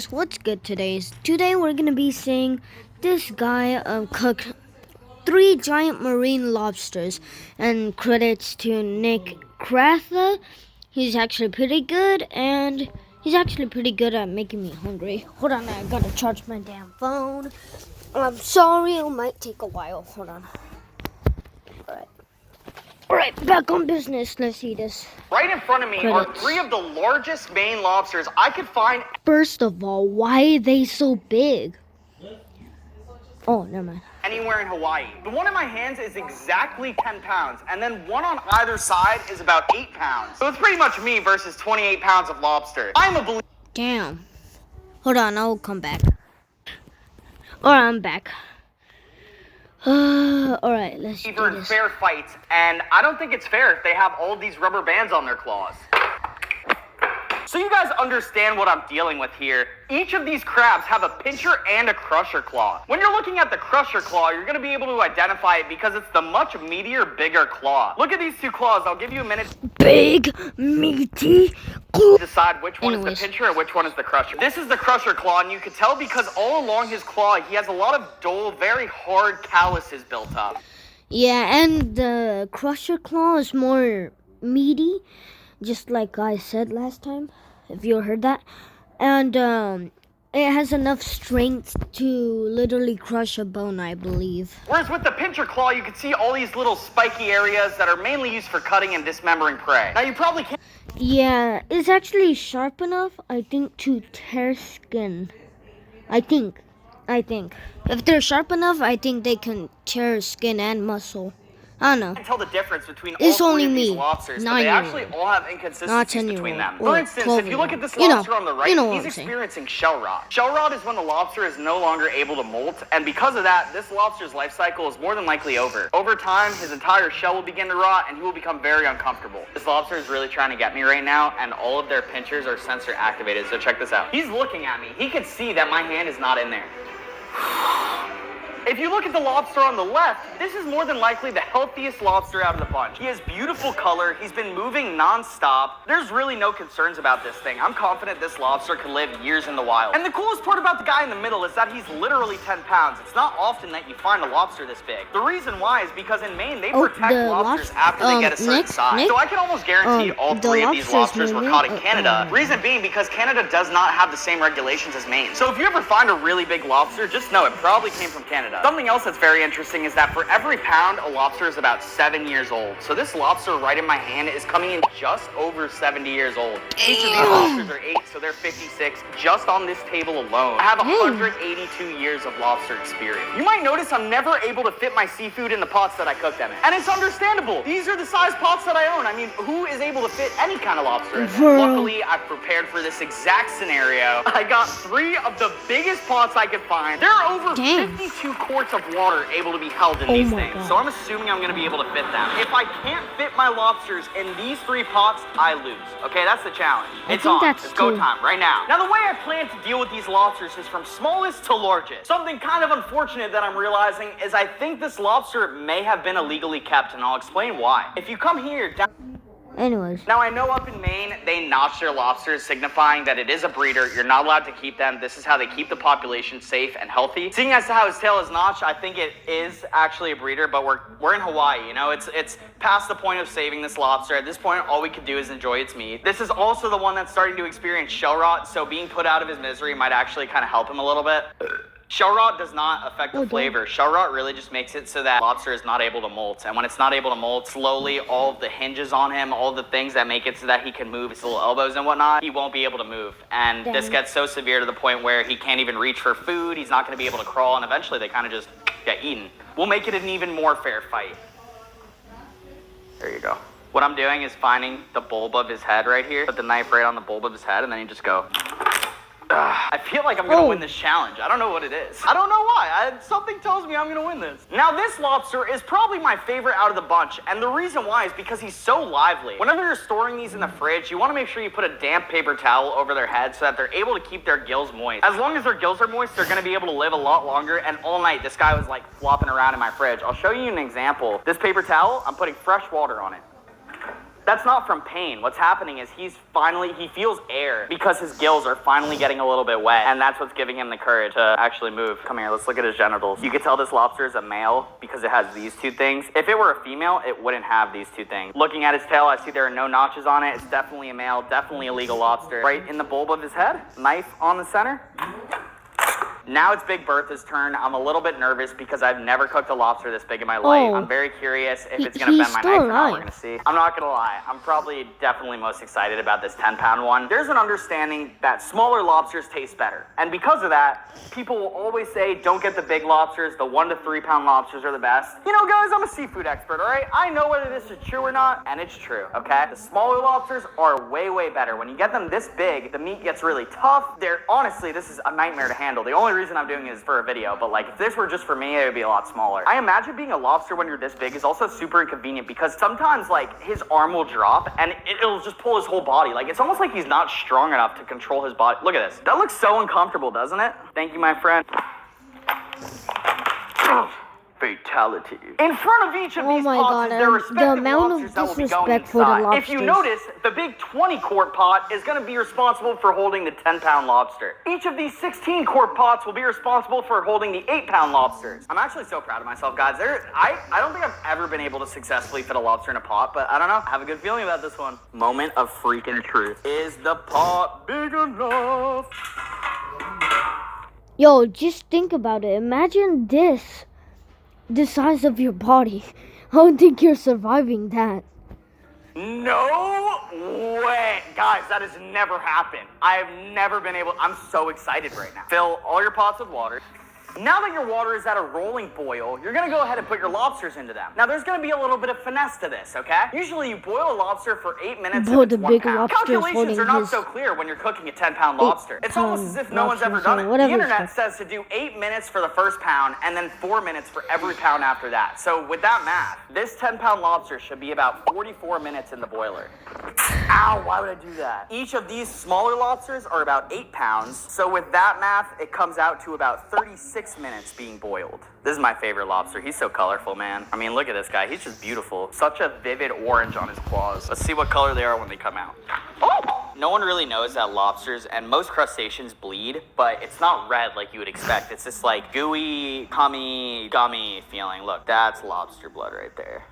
What's good today we're gonna be seeing this guy cook three giant marine lobsters, and credits to Nick Cratha. He's actually pretty good, and he's actually pretty good at making me hungry. Hold on, I gotta charge my damn phone. I'm sorry, it might take a while. Hold on. Alright, back on business. Let's see this. Right in front of me are three of the largest Maine lobsters I could find. First of all, why are they so big? Oh, never mind. Anywhere in Hawaii. The one in my hands is exactly 10 pounds, and then one on either side is about 8 pounds. So it's pretty much me versus 28 pounds of lobster. I'm a believer. Damn. Hold on, I'll come back. Alright, I'm back. Alright, let's do in this. fair fights, and I don't think it's fair if they have all these rubber bands on their claws. So you guys understand what I'm dealing with here. Each of these crabs have a pincher and a crusher claw. When you're looking at the crusher claw, you're going to be able to identify it because it's the much meatier, bigger claw. Look at these two claws. I'll give you a minute. Big, meaty claw. Decide which one is the pincher and which one is the crusher. This is the crusher claw, and you can tell because all along his claw, he has a lot of dull, very hard calluses built up. Yeah, and the crusher claw is more meaty, just like I said last time, if you heard that. And it has enough strength to literally crush a bone, I believe. Whereas with the pincher claw, you can see all these little spiky areas that are mainly used for cutting and dismembering prey. Now you probably can't. Yeah, it's actually sharp enough, I think, to tear skin. I think. If they're sharp enough, I think they can tear skin and muscle. I don't know. You can tell the difference between It's all only three of me, these lobsters, but they actually all have inconsistencies between them. For instance, if you look at this lobster on the right, he's experiencing shell rot. Shell rot is when the lobster is no longer able to molt, and because of that, this lobster's life cycle is more than likely over. Over time, his entire shell will begin to rot, and he will become very uncomfortable. This lobster is really trying to get me right now, and all of their pinchers are sensor activated, so check this out. He's looking at me. He can see that my hand is not in there. If you look at the lobster on the left, this is more than likely the healthiest lobster out of the bunch. He has beautiful color, he's been moving non-stop. There's really no concerns about this thing. I'm confident this lobster could live years in the wild. And the coolest part about the guy in the middle is that he's literally 10 pounds. It's not often that you find a lobster this big. The reason why is because in Maine, they protect lobsters after they get a certain size. So I can almost guarantee all three of these lobsters were caught in Canada. Reason being because Canada does not have the same regulations as Maine. So if you ever find a really big lobster, just know it probably came from Canada. Something else that's very interesting is that for every pound, a lobster is about 7 years old. So this lobster right in my hand is coming in just over 70 years old. Each of these lobsters are 8, so they're 56 just on this table alone. I have 182 years of lobster experience. You might notice I'm never able to fit my seafood in the pots that I cook them in. And it's understandable. These are the size pots that I own. I mean, who is able to fit any kind of lobster in them? Luckily, I've prepared for this exact scenario. I got 3 of the biggest pots I could find. There are over 52 quarts of water able to be held in these things. So I'm assuming I'm going to be able to fit them. If I can't fit my lobsters in these 3 pots, I lose. Okay, that's the challenge. It's on. It's go time right now. Now, the way I plan to deal with these lobsters is from smallest to largest. Something kind of unfortunate that I'm realizing is I think this lobster may have been illegally kept, and I'll explain why. If you come here down... Anyways. Now, I know up in Maine, they notch their lobsters, signifying that it is a breeder. You're not allowed to keep them. This is how they keep the population safe and healthy. Seeing as to how his tail is notched, I think it is actually a breeder, but we're in Hawaii, you know? It's past the point of saving this lobster. At this point, all we can do is enjoy its meat. This is also the one that's starting to experience shell rot, so being put out of his misery might actually kind of help him a little bit. Shell rot does not affect the flavor. Shell rot really just makes it so that lobster is not able to molt. And when it's not able to molt, slowly all of the hinges on him, all the things that make it so that he can move his little elbows and whatnot, he won't be able to move. And this gets so severe to the point where he can't even reach for food, he's not going to be able to crawl, and eventually they kind of just get eaten. We'll make it an even more fair fight. There you go. What I'm doing is finding the bulb of his head right here, put the knife right on the bulb of his head, and then you just go... I feel like I'm going to win this challenge. I don't know what it is. I don't know why. Something tells me I'm going to win this. Now, this lobster is probably my favorite out of the bunch, and the reason why is because he's so lively. Whenever you're storing these in the fridge, you want to make sure you put a damp paper towel over their head so that they're able to keep their gills moist. As long as their gills are moist, they're going to be able to live a lot longer, and all night, this guy was like flopping around in my fridge. I'll show you an example. This paper towel, I'm putting fresh water on it. That's not from pain. What's happening is he feels air because his gills are finally getting a little bit wet, and that's what's giving him the courage to actually move. Come here, let's look at his genitals. You can tell this lobster is a male because it has these two things. If it were a female, it wouldn't have these two things. Looking at his tail, I see there are no notches on it. It's definitely a male, definitely a legal lobster. Right in the bulb of his head, knife on the center. Now it's Big Bertha's turn. I'm a little bit nervous because I've never cooked a lobster this big in my life. I'm very curious if it's going to bend my knife or not. We're going to see. I'm not going to lie. I'm probably definitely most excited about this 10-pound one. There's an understanding that smaller lobsters taste better. And because of that, people will always say, don't get the big lobsters. The 1 to 3 pound lobsters are the best. You know, guys, I'm a seafood expert, all right? I know whether this is true or not, and it's true, okay? The smaller lobsters are way, way better. When you get them this big, the meat gets really tough. Honestly, this is a nightmare to handle. The only reason I'm doing it is for a video, but like if this were just for me, it would be a lot smaller. I imagine being a lobster when you're this big is also super inconvenient because sometimes like his arm will drop and it'll just pull his whole body. Like it's almost like he's not strong enough to control his body. Look at this. That looks so uncomfortable, doesn't it? Thank you, my friend. Fatality. In front of each of these pots is their respective lobsters that will be going inside. If you notice, the big 20-quart pot is going to be responsible for holding the 10-pound lobster. Each of these 16-quart pots will be responsible for holding the 8-pound lobsters. I'm actually so proud of myself, guys. I don't think I've ever been able to successfully fit a lobster in a pot, but I don't know. I have a good feeling about this one. Moment of freaking truth. Is the pot big enough? Yo, just think about it. Imagine this. The size of your body. I don't think you're surviving that. No way. Guys, that has never happened. I have never been able. I'm so excited right now. Fill all your pots with water. Now that your water is at a rolling boil, you're gonna go ahead and put your lobsters into them. Now there's gonna be a little bit of finesse to this, okay? Usually you boil a lobster for 8 minutes and it's 1 pound. Calculations are not so clear when you're cooking a 10-pound lobster. It's almost as if no one's ever done it. The internet says to do 8 minutes for the first pound and then 4 minutes for every pound after that. So with that math, this 10-pound lobster should be about 44 minutes in the boiler. Ow, why would I do that? Each of these smaller lobsters are about 8 pounds. So with that math, it comes out to about 36 minutes being boiled. This is my favorite lobster. He's so colorful, man. I mean, look at this guy. He's just beautiful. Such a vivid orange on his claws. Let's see what color they are when they come out. Oh! No one really knows that lobsters and most crustaceans bleed, but it's not red like you would expect. It's this like gooey, gummy feeling. Look, that's lobster blood right there.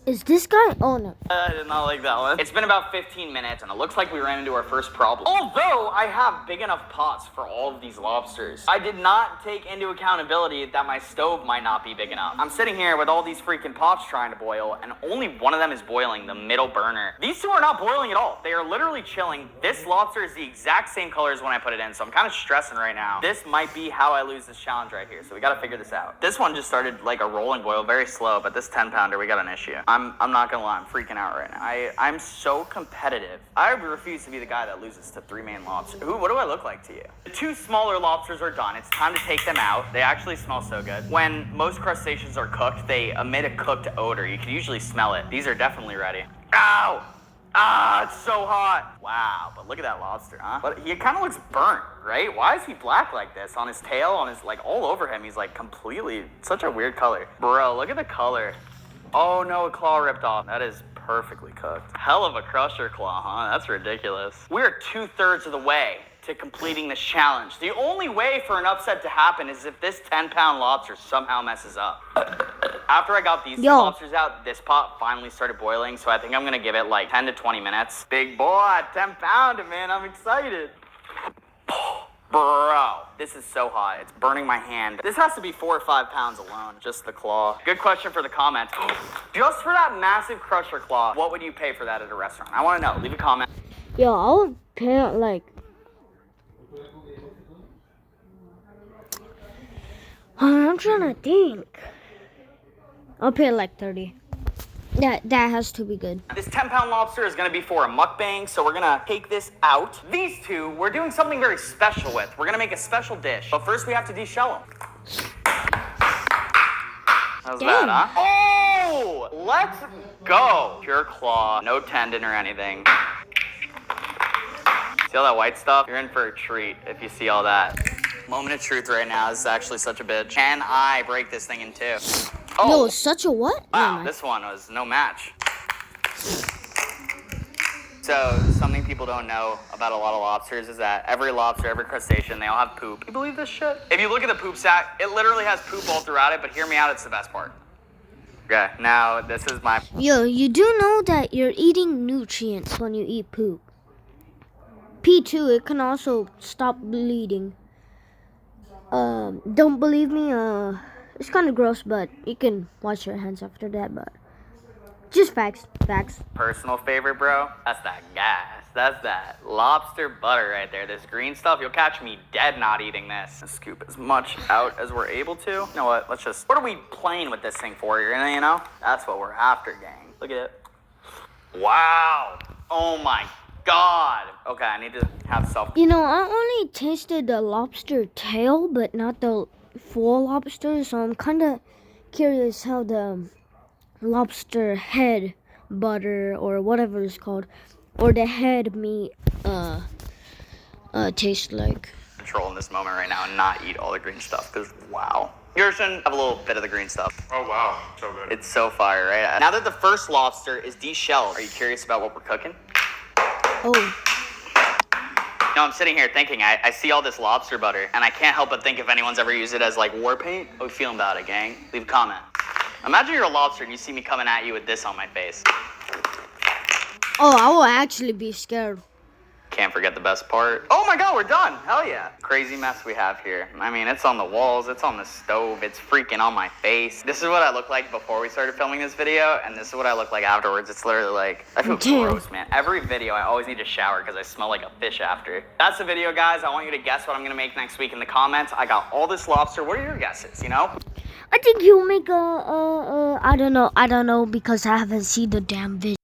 Is this guy? Oh no. I did not like that one. It's been about 15 minutes and it looks like we ran into our first problem. Although I have big enough pots for all of these lobsters, I did not take into accountability that my stove might not be big enough. I'm sitting here with all these freaking pots trying to boil and only one of them is boiling, the middle burner. These two are not boiling at all. They are literally chilling. This lobster is the exact same color as when I put it in, so I'm kind of stressing right now. This might be how I lose this challenge right here, so we gotta figure this out. This one just started like a rolling boil, very slow, but this 10-pounder, we got an issue. I'm not gonna lie, I'm freaking out right now. I'm so competitive. I refuse to be the guy that loses to 3 main lobsters. What do I look like to you? The 2 smaller lobsters are done. It's time to take them out. They actually smell so good. When most crustaceans are cooked, they emit a cooked odor. You can usually smell it. These are definitely ready. Ow! Ah, it's so hot. Wow, but look at that lobster, huh? But he kind of looks burnt, right? Why is he black like this? On his tail, on his, like, all over him, he's like completely, such a weird color. Bro, look at the color. Oh no, a claw ripped off. That is perfectly cooked. Hell of a crusher claw, huh? That's ridiculous. We're 2/3 of the way to completing this challenge. The only way for an upset to happen is if this 10-pound lobster somehow messes up. After I got these 2 lobsters out, this pot finally started boiling, so I think I'm gonna give it like 10 to 20 minutes. Big boy, 10-pounder, man, I'm excited. Bro, this is so hot. It's burning my hand. This has to be 4 or 5 pounds alone, just the claw. Good question for the comments. Just for that massive crusher claw, what would you pay for that at a restaurant? I want to know. Leave a comment. Yo, I would pay like... I'm trying to think. I'll pay like 30. That has to be good. This 10-pound lobster is going to be for a mukbang, so we're going to take this out. These 2, we're doing something very special with. We're going to make a special dish. But first, we have to deshell them. How's that, huh? Oh! Let's go! Pure claw, no tendon or anything. See all that white stuff? You're in for a treat if you see all that. Moment of truth right now. This is actually such a bitch. Can I break this thing in 2? Yo, such a what? Wow, this one was no match. So, something people don't know about a lot of lobsters is that every lobster, every crustacean, they all have poop. You believe this shit? If you look at the poop sack, it literally has poop all throughout it, but hear me out, it's the best part. Okay, now this is my... Yo, you do know that you're eating nutrients when you eat poop. P2, it can also stop bleeding. Don't believe me, it's kind of gross, but you can wash your hands after that, but... Just facts. Personal favorite, bro? That's that gas. That's that lobster butter right there. This green stuff, you'll catch me dead not eating this. Let's scoop as much out as we're able to. You know what? What are we playing with this thing for? You know? That's what we're after, gang. Look at it. Wow. Oh my God. Okay, I need to have self... You know, I only tasted the lobster tail, but not the full lobster, so I'm kind of curious how the lobster head butter or whatever it's called, or the head meat tastes like. Control in this moment right now and not eat all the green stuff, because wow. Gerson, have a little bit of the green stuff. Oh wow, so good. It's so fire, right? Now that the first lobster is deshelled, are you curious about what we're cooking? Oh. No, I'm sitting here thinking, I see all this lobster butter, and I can't help but think if anyone's ever used it as like war paint. How we feeling about it, gang? Leave a comment. Imagine you're a lobster and you see me coming at you with this on my face. Oh, I will actually be scared. Can't forget the best part. Oh my God, we're done. Hell yeah. Crazy mess we have here. I mean, it's on the walls, it's on the stove, it's freaking on my face. This is what I looked like before we started filming this video, and this is what I look like afterwards. It's literally like, I feel gross, man. Every video, I always need to shower because I smell like a fish after. That's the video, guys. I want you to guess what I'm gonna make next week in the comments. I got all this lobster. What are your guesses, you know? I think you'll make I don't know, because I haven't seen the damn video.